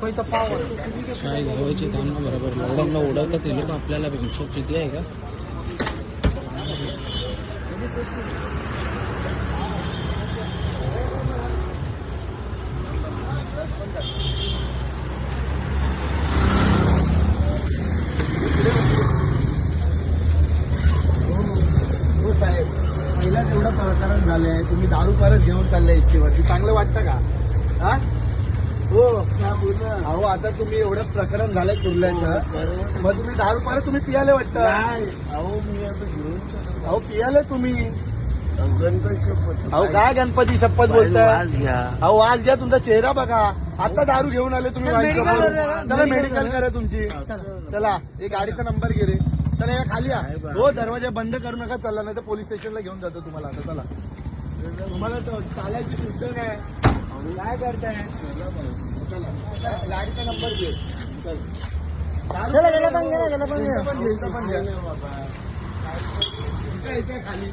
काय घ्यायचे काम ना बरोबर लॉकडाऊनला उडवतात ते लोक आपल्याला पेक्षा किती आहे का पहिला तेवढं प्रकरण झालंय तुम्ही दारू परत घेऊन चाललाय इतकेवरती चांगलं वाटतं का हा हो अहो आता तुम्ही एवढं प्रकरण झालंय कुर्ल्याचं मग तुम्ही दारू परत तुम्ही पियाले वाटतं अहो मी आता घेऊन अहो पियाले तुम्ही गणपती शपथ अहो काय गणपती शपथ बोलताय आज घ्या अहो आज घ्या तुमचा चेहरा बघा आता दारू घेऊन आले तुम्ही त्याला मेडिकल करा तुमची चला एक गाडीचा नंबर घे रे चला या खाली या हो दरवाजा बंद करू नका चला नाही तर पोलीस स्टेशनला घेऊन जातो तुम्हाला आता चला तुम्हाला चालायची सूचना आहे काय करताय चला गाडीचा नंबर घे पण घ्या खाली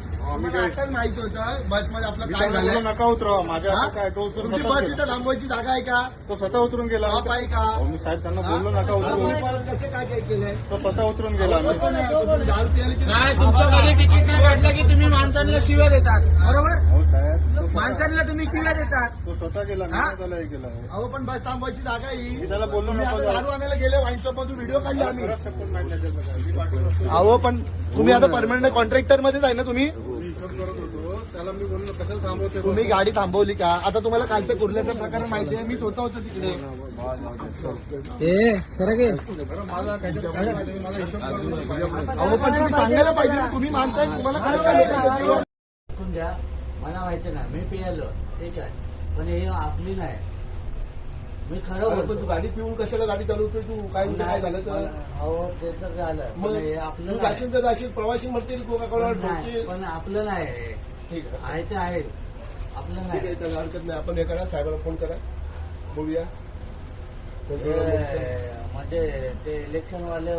आताच माहिती होतं बस मध्ये आपलं काय झालं नका उतरवा माझ्या काय तो उतरून तुमची बस इथं थांबवायची जागा आहे का तो स्वतः उतरून गेला बाप आहे का मी साहेब त्यांना बोललो नका उतरून कसं काय काय केलंय तो स्वतः उतरून गेला दारू पियाली की नाही तुमच्या घरी तिकीट नाही काढलं की तुम्ही माणसांना शिव्या देतात बरोबर हो साहेब माणसांना तुम्ही शिव्या देतात तो स्वतः गेला हा? मी त्याला हे केलं अहो पण बस थांबवायची जागा ही मी त्याला बोललो तुम्ही नको आता दारू आणायला गेले वाईन शॉप मधून व्हिडिओ काढले आम्ही परत शपथ नाही त्याच्यात बघा. मी पाठवलं असतं. अहो पण तुम्ही आता परमनंट कॉन्ट्रॅक्टर मध्येच आहे ना तुम्ही मी हिशोब करत होतो त्याला मी बोललो कशाला थांबवते तुम्ही गाडी थांबवली का आता तुम्हाला कालचं कुर्ल्याचं प्रकरण माहिती आहे मी स्वतः होतो तिकडे ए सर गे बरं माझा काहीतरी काय माहिती, मला हिशोब करत होतो. अहो पण तुम्ही सांगायला पाहिजे ना, तुम्ही माणसं आहे, तुम्हाला काय करायचं ऐकून घ्या मला माहिती नाही मी पियालो ठीक आहे पण हे आपली नाही मी खरं पण बोलतो तू गाडी पिऊन कशाला गाडी चालवतोय तू काय म्हणजे काय झालं तर हो ते तर झालं मग पण हे तू आपलं जाशील तर जाशील प्रवासी म्हणतील कोका कोला नाही. ठोकशील पण आपलं नाही ठीक आहे आहे ते आहे आपलं ठीक नाही आहे त्याला हरकत नाही आपण हे करा साहेबांना फोन करा बघूया म्हणजे ते इलेक्शन वाले